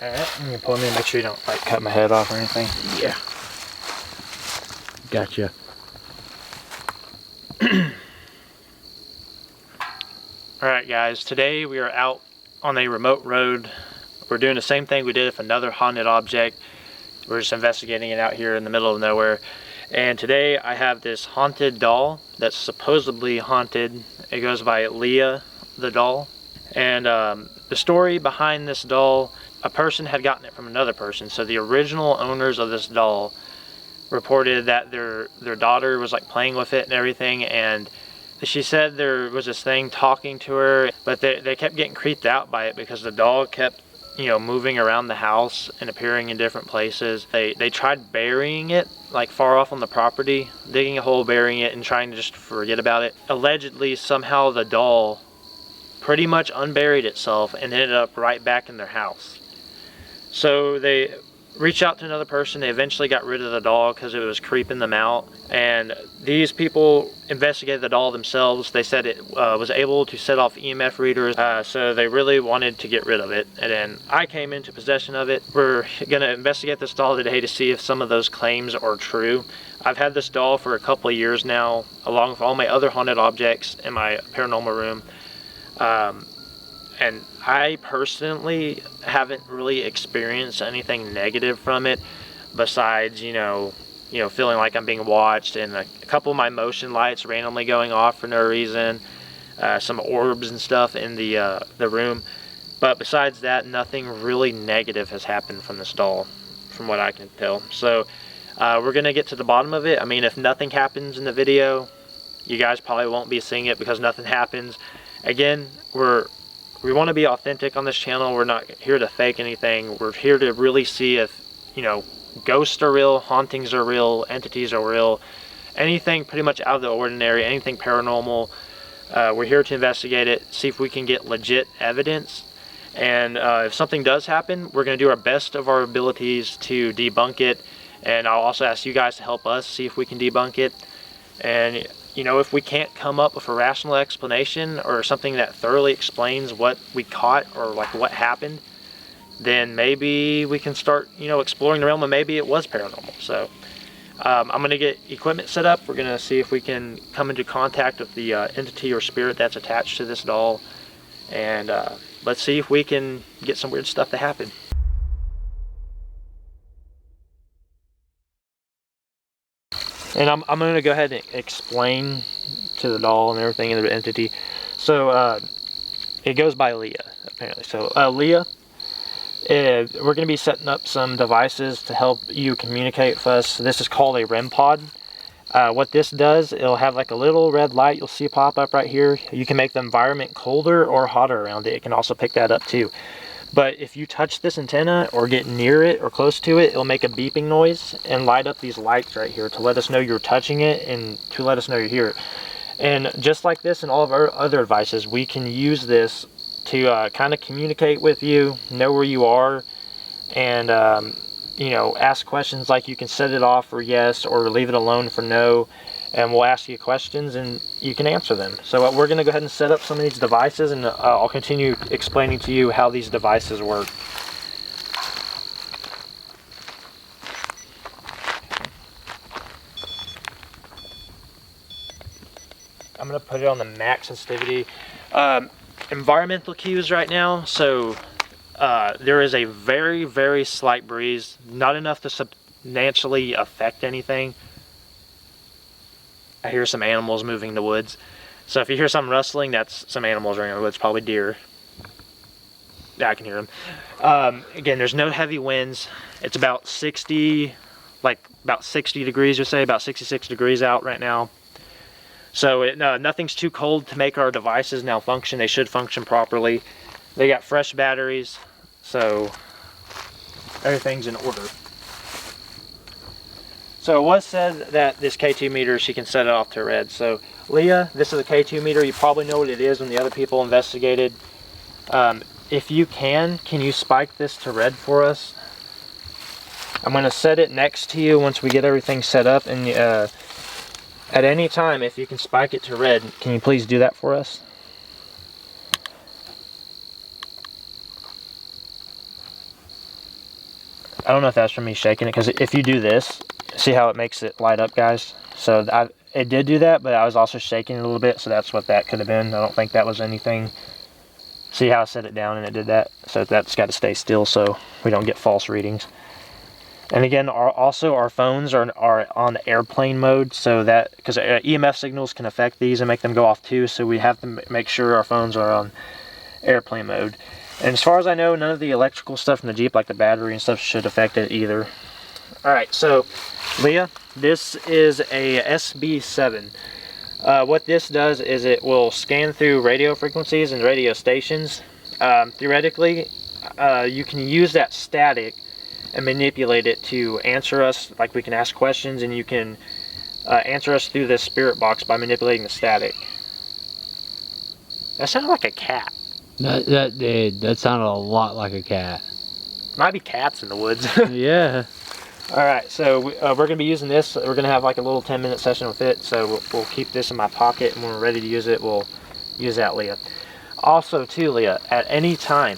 Alright, I'm gonna pull them in, make sure you don't like cut my head off or anything. Yeah. Gotcha. Alright guys, today we are out on a remote road. We're doing the same thing we did with another haunted object. We're just investigating it out here in the middle of nowhere. And today I have this haunted doll that's supposedly haunted. It goes by Leah, the doll. And the story behind this doll, a person had gotten it from another person. So the original owners of this doll reported that their daughter was like playing with it and everything, and she said there was this thing talking to her, but they kept getting creeped out by it because the doll kept, you know, moving around the house and appearing in different places. They tried burying it like far off on the property, digging a hole, burying it, and trying to just forget about it. Allegedly, somehow the doll pretty much unburied itself and ended up right back in their house. So they reached out to another person. They eventually got rid of the doll because it was creeping them out, and these people investigated the doll themselves. They said it was able to set off EMF readers, so they really wanted to get rid of it, and then I came into possession of it. We're gonna investigate this doll today to see if some of those claims are true. I've had this doll for a couple of years now, along with all my other haunted objects in my paranormal room. And I personally haven't really experienced anything negative from it, besides, you know, feeling like I'm being watched, and a couple of my motion lights randomly going off for no reason, some orbs and stuff in the room. But besides that, nothing really negative has happened from this doll, from what I can tell. So we're gonna get to the bottom of it. I mean, if nothing happens in the video, you guys probably won't be seeing it because nothing happens. Again, we want to be authentic on this channel. We're not here to fake anything. We're here to really see if, you know, ghosts are real, hauntings are real, entities are real, anything pretty much out of the ordinary, anything paranormal. We're here to investigate it, see if we can get legit evidence. And if something does happen, we're going to do our best of our abilities to debunk it. And I'll also ask you guys to help us see if we can debunk it. And you know, if we can't come up with a rational explanation or something that thoroughly explains what we caught or like what happened, then maybe we can start, you know, exploring the realm, and maybe it was paranormal. So I'm going to get equipment set up. We're going to see if we can come into contact with the entity or spirit that's attached to this doll, and let's see if we can get some weird stuff to happen. And I'm going to go ahead and explain to the doll and everything and the entity. So it goes by Leah, apparently. So Leah, we're going to be setting up some devices to help you communicate with us. This is called a REM pod. What this does, it'll have like a little red light you'll see pop up right here. You can make the environment colder or hotter around it. It can also pick that up too. But if you touch this antenna or get near it or close to it, it'll make a beeping noise and light up these lights right here to let us know you're touching it and to let us know you're here. And just like this and all of our other devices, we can use this to kind of communicate with you, know where you are, and you know, ask questions. Like you can set it off for yes or leave it alone for no, and we'll ask you questions and you can answer them. So we're going to go ahead and set up some of these devices, and I'll continue explaining to you how these devices work. I'm going to put it on the max sensitivity. Environmental cues right now. So there is a very, very slight breeze, not enough to substantially affect anything. I hear some animals moving in the woods. So if you hear some rustling, that's some animals running in the woods, probably deer. Yeah, I can hear them. Again, there's no heavy winds. It's about 60, like about 60 degrees, or say about 66 degrees out right now. So nothing's too cold to make our devices now function. They should function properly. They got fresh batteries, so everything's in order. So it was said that this K2 meter, she can set it off to red. So Leah, this is a K2 meter. You probably know what it is when the other people investigated. If you can you spike this to red for us? I'm going to set it next to you once we get everything set up. And at any time, if you can spike it to red, can you please do that for us? I don't know if that's from me shaking it, because if you do this, see how it makes it light up, guys? So it did do that, but I was also shaking it a little bit, so that's what that could have been. I don't think that was anything. See how I set it down and it did that? So that's got to stay still so we don't get false readings. And again, also our phones are on airplane mode, so that, because EMF signals can affect these and make them go off too, so we have to make sure our phones are on airplane mode. And as far as I know, none of the electrical stuff in the Jeep, like the battery and stuff, should affect it either. Alright, so Leah, this is a SB7. What this does is it will scan through radio frequencies and radio stations. Theoretically, you can use that static and manipulate it to answer us. Like, we can ask questions and you can answer us through this spirit box by manipulating the static. That sounded like a cat. That did. That sounded a lot like a cat. Might be cats in the woods. Yeah. Alright, so we're going to be using this. We're going to have like a little 10-minute session with it, so we'll keep this in my pocket, and when we're ready to use it, we'll use that, Leah. Also, too, Leah, at any time,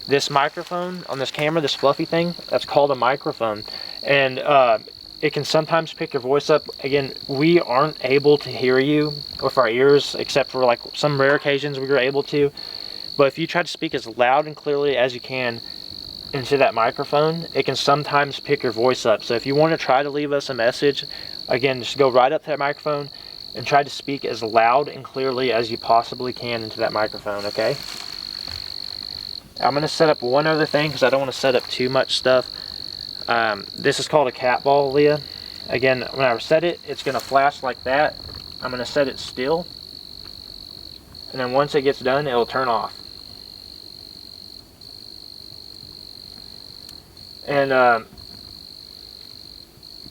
this microphone on this camera, this fluffy thing, that's called a microphone, and it can sometimes pick your voice up. Again, we aren't able to hear you with our ears, except for like some rare occasions we were able to. But if you try to speak as loud and clearly as you can into that microphone, it can sometimes pick your voice up. So if you want to try to leave us a message, again, just go right up to that microphone and try to speak as loud and clearly as you possibly can into that microphone, okay? I'm going to set up one other thing because I don't want to set up too much stuff. This is called a cat ball, Leah. Again, when I set it, it's going to flash like that. I'm going to set it still. And then once it gets done, it'll turn off. And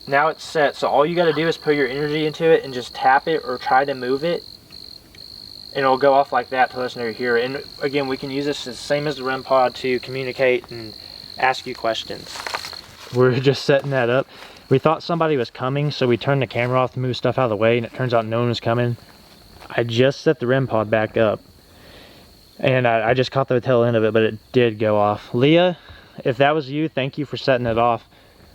now it's set, so all you got to do is put your energy into it and just tap it or try to move it, and it'll go off like that to let us know you're here. And again, we can use this the same as the REM pod to communicate and ask you questions. We're just setting that up. We thought somebody was coming, so we turned the camera off to move stuff out of the way, and it turns out no one was coming. I just set the REM pod back up, and I just caught the tail end of it, but it did go off. Leah, if that was you, thank you for setting it off.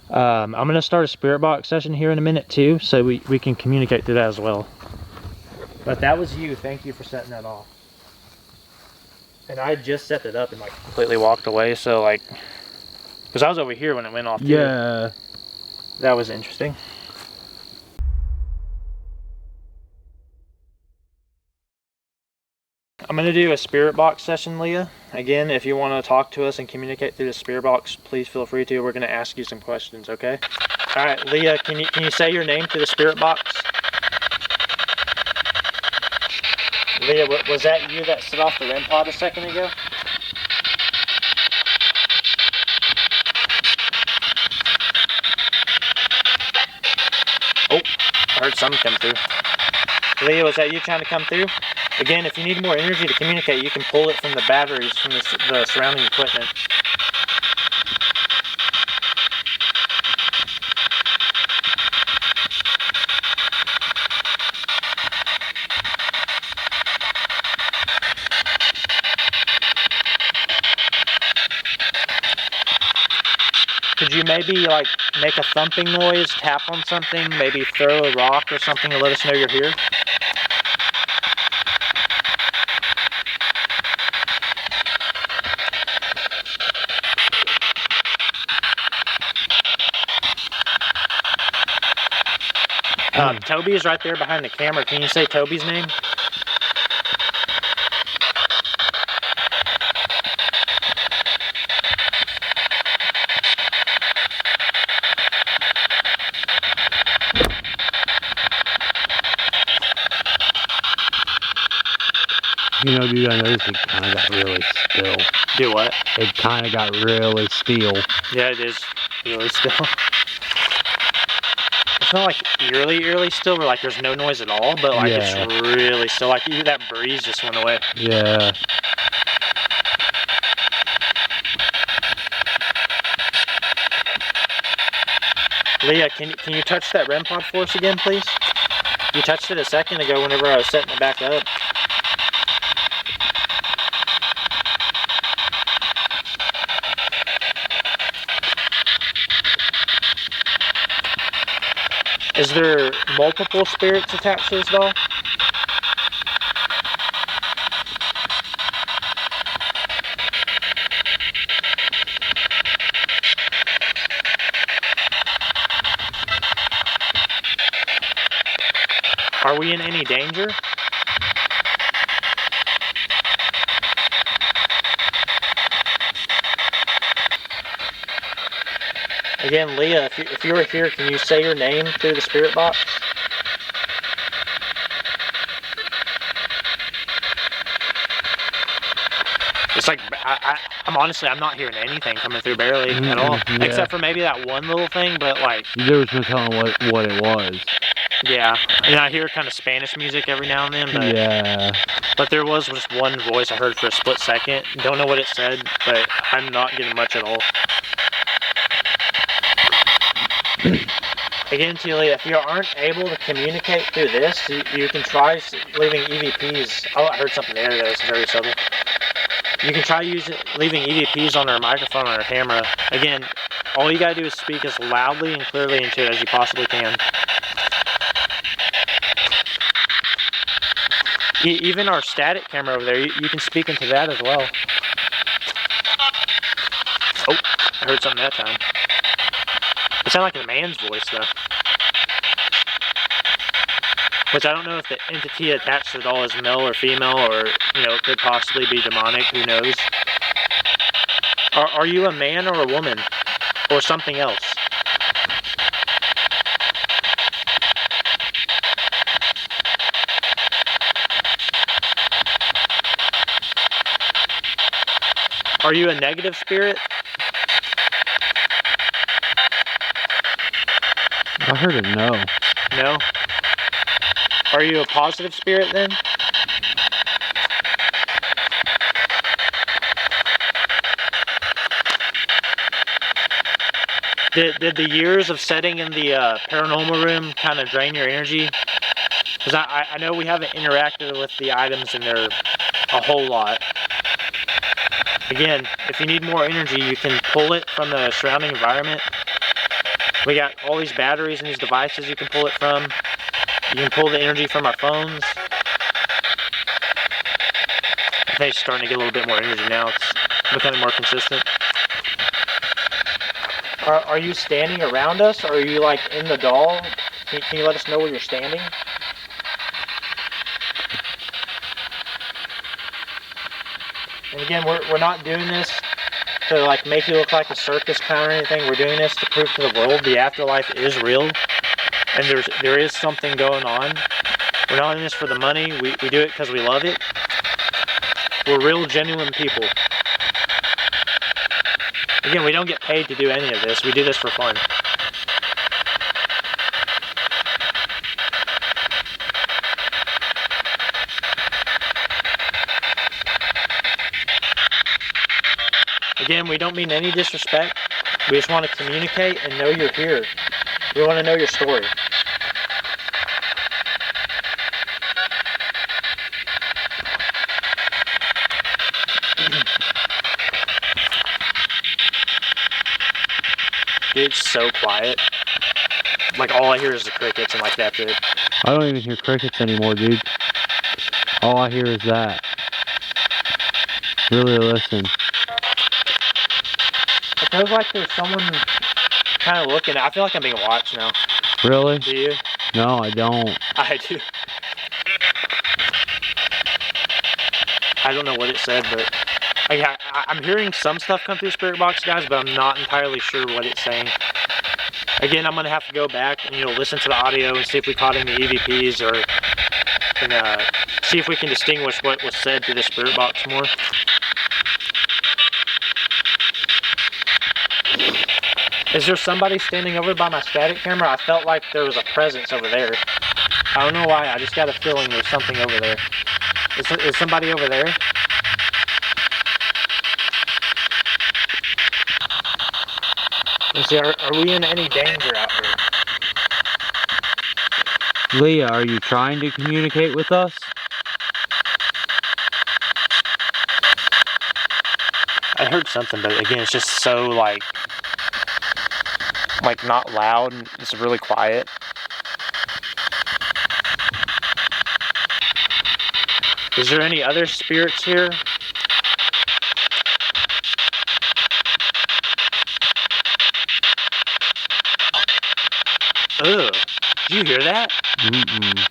I'm going to start a spirit box session here in a minute too, so we can communicate through that as well. But that was you, thank you for setting that off. And I just set it up and like completely walked away, so like, because I was over here when it went off too. Yeah. That was interesting. I'm going to do a spirit box session, Leah. Again, if you want to talk to us and communicate through the spirit box, please feel free to. We're going to ask you some questions, okay? All right, Leah, can you say your name through the spirit box? Leah, was that you that set off the REM pod a second ago? Oh, I heard something come through. Leah, was that you trying to come through? Again, if you need more energy to communicate, you can pull it from the batteries from the surrounding equipment. Could you maybe like make a thumping noise, tap on something, maybe throw a rock or something to let us know you're here? Toby is right there behind the camera. Can you say Toby's name? You know, dude, I noticed it kind of got really still. Do what? It kind of got really still. Yeah, it is really still. It's not like eerily still, where like there's no noise at all, but like it's really still. Like even that breeze just went away. Yeah. Leah, can you touch that REM pod for us again, please? You touched it a second ago whenever I was setting it back up. Is there multiple spirits attached to this doll? Are we in any danger? Again, Leah, if you were here, can you say your name through the spirit box? It's like, I'm honestly, I'm not hearing anything coming through barely at all. Yeah. Except for maybe that one little thing, but like... There was no telling what it was. Yeah, and I hear kind of Spanish music every now and then, but... Yeah. But there was just one voice I heard for a split second. Don't know what it said, but I'm not getting much at all. Again, Telia, if you aren't able to communicate through this, you can try leaving EVPs. Oh, I heard something there that was very subtle. You can try leaving EVPs on our microphone or our camera. Again, all you gotta do is speak as loudly and clearly into it as you possibly can. Even our static camera over there, you can speak into that as well. Oh, I heard something that time. It sounded like a man's voice, though. Which I don't know if the entity attached to the doll is male or female, or, it could possibly be demonic, who knows. Are you a man or a woman? Or something else? Are you a negative spirit? I heard a no. No? Are you a positive spirit then? Did the years of sitting in the paranormal room kind of drain your energy? Because I know we haven't interacted with the items in there a whole lot. Again, if you need more energy, you can pull it from the surrounding environment. We got all these batteries and these devices you can pull it from. You can pull the energy from our phones. I think it's starting to get a little bit more energy now. It's becoming more consistent. Are you standing around us, or are you like in the doll? Can you let us know where you're standing? And again, we're not doing this to like make you look like a circus clown or anything. We're doing this to prove to the world the afterlife is real, and there is something going on. We're not in this for the money. We do it because we love it. We're real, genuine people. Again, we don't get paid to do any of this. We do this for fun. Again, we don't mean any disrespect. We just want to communicate and know you're here. We want to know your story. Dude, it's so quiet. Like, all I hear is the crickets, and like, that's it. I don't even hear crickets anymore, dude. All I hear is that. Really listen. It feels like there's someone kind of looking. I feel like I'm being watched now. Really? Do you? No, I don't. I do. I don't know what it said, but I'm hearing some stuff come through Spirit Box, guys, but I'm not entirely sure what it's saying. Again, I'm going to have to go back and listen to the audio and see if we caught any EVPs, or see if we can distinguish what was said through the Spirit Box more. Is there somebody standing over by my static camera? I felt like there was a presence over there. I don't know why, I just got a feeling there's something over there. Is somebody over there? Let's see, are we in any danger out here? Leah, are you trying to communicate with us? I heard something, but again, it's just so like not loud, and it's really quiet. Is there any other spirits here? Ugh. Did you hear that? Mm-mm.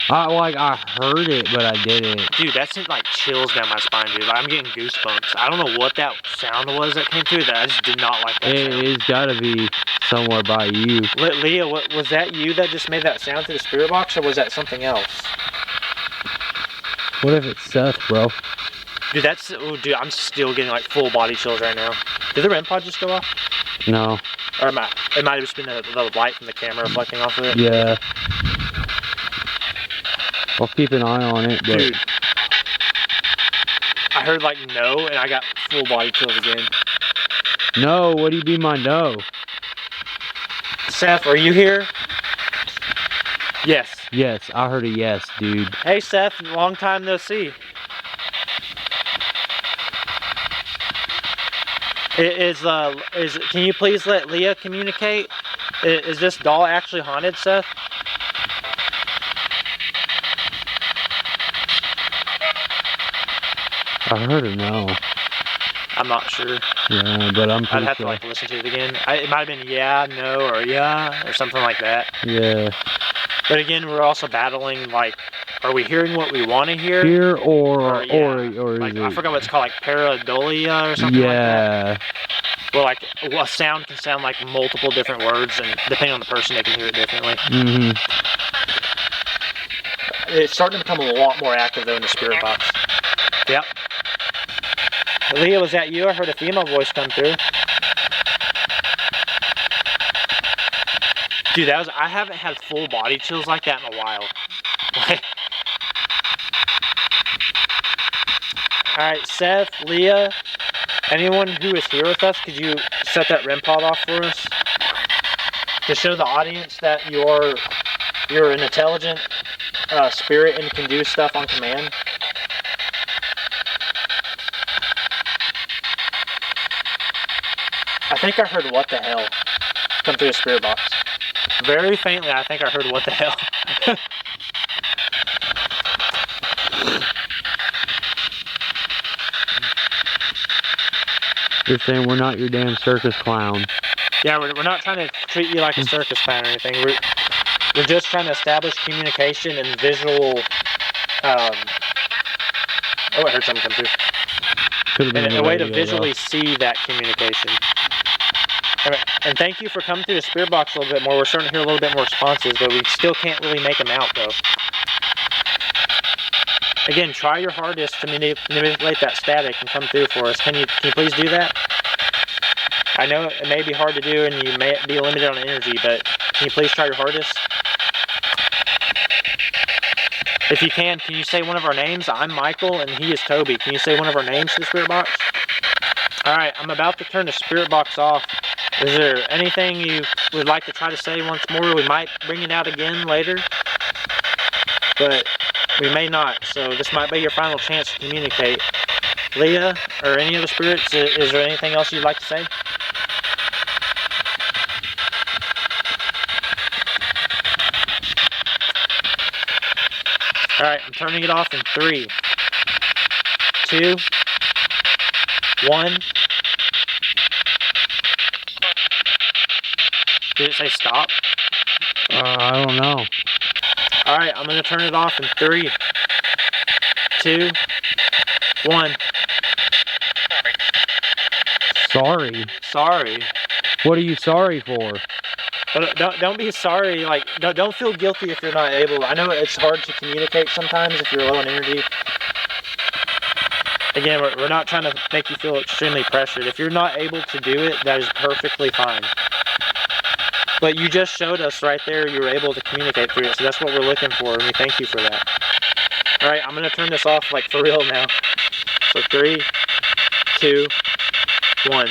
I heard it, but I didn't. Dude, that sent like chills down my spine, dude. Like, I'm getting goosebumps. I don't know what that sound was that came through. That I just did not like that sound. It's gotta be somewhere by you. Leah, was that you that just made that sound to the spirit box, or was that something else? What if it's Seth, bro? Dude, dude, I'm still getting like full body chills right now. Did the REM pod just go off? No. Or it might have just been the light from the camera reflecting off of it. Yeah. I'll keep an eye on it, but... Dude. I heard like no, and I got full body chills again. No, what do you mean by no? Seth, are you here? Yes. Yes, I heard a yes, dude. Hey Seth, long time no see. Can you please let Leah communicate? Is this doll actually haunted, Seth? I heard a no. I'm not sure. Yeah, but I'm pretty I'd have sure. to like listen to it again. It might have been yeah, no, or yeah, or something like that. Yeah. But again, we're also battling like, are we hearing what we want to hear? Here or like, is I it? forgot what it's called, like pareidolia or something like that. Yeah. Well, like a sound can sound like multiple different words, and depending on the person, they can hear it differently. Mm-hmm. It's starting to become a lot more active though in the spirit box. Yep. Leah, was that you? I heard a female voice come through. Dude, I haven't had full body chills like that in a while. Alright, Seth, Leah, anyone who is here with us, could you set that REM pod off for us? To show the audience that you're an intelligent spirit and can do stuff on command. I think I heard what the hell come through the spirit box. Very faintly, I think I heard what the hell. You're saying we're not your damn circus clown. Yeah, we're not trying to treat you like a circus clown or anything. We're just trying to establish communication and visual. Oh, I heard something come through. And a way to visually see that communication. And thank you for coming through the spirit box a little bit more. We're starting to hear a little bit more responses, but we still can't really make them out though. Again, try your hardest to manipulate that static and come through for us. Can you please do that? I know it may be hard to do and you may be limited on energy, but can you please try your hardest? If you can you say one of our names? I'm Michael and he is Toby. Can you say one of our names to the spirit box? Alright, I'm about to turn the spirit box off. Is there anything you would like to try to say once more? We might bring it out again later, but we may not, so this might be your final chance to communicate. Leah, or any of the spirits, is there anything else you'd like to say? Alright, I'm turning it off in 3, 2, 1. Did it say stop? I don't know. Alright, I'm going to turn it off in 3, 2, 1. Sorry. Sorry. What are you sorry for? But don't be sorry. Like don't feel guilty if you're not able. I know it's hard to communicate sometimes if you're low on energy. Again, we're not trying to make you feel extremely pressured. If you're not able to do it, that is perfectly fine. But you just showed us right there you were able to communicate through it, so that's what we're looking for, and we thank you for that. Alright, I'm going to turn this off like for real now. So 3, 2, 1.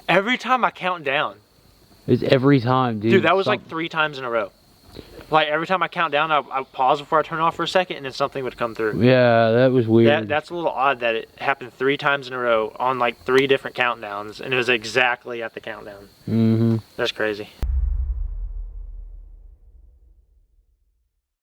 Every time I count down. It's every time, dude. Dude, that was like 3 times in a row. Like every time I count down, I pause before I turn off for a second, and then something would come through. Yeah, that was weird. That's a little odd that it happened 3 times in a row on like 3 different countdowns, and it was exactly at the countdown. Mm-hmm. That's crazy.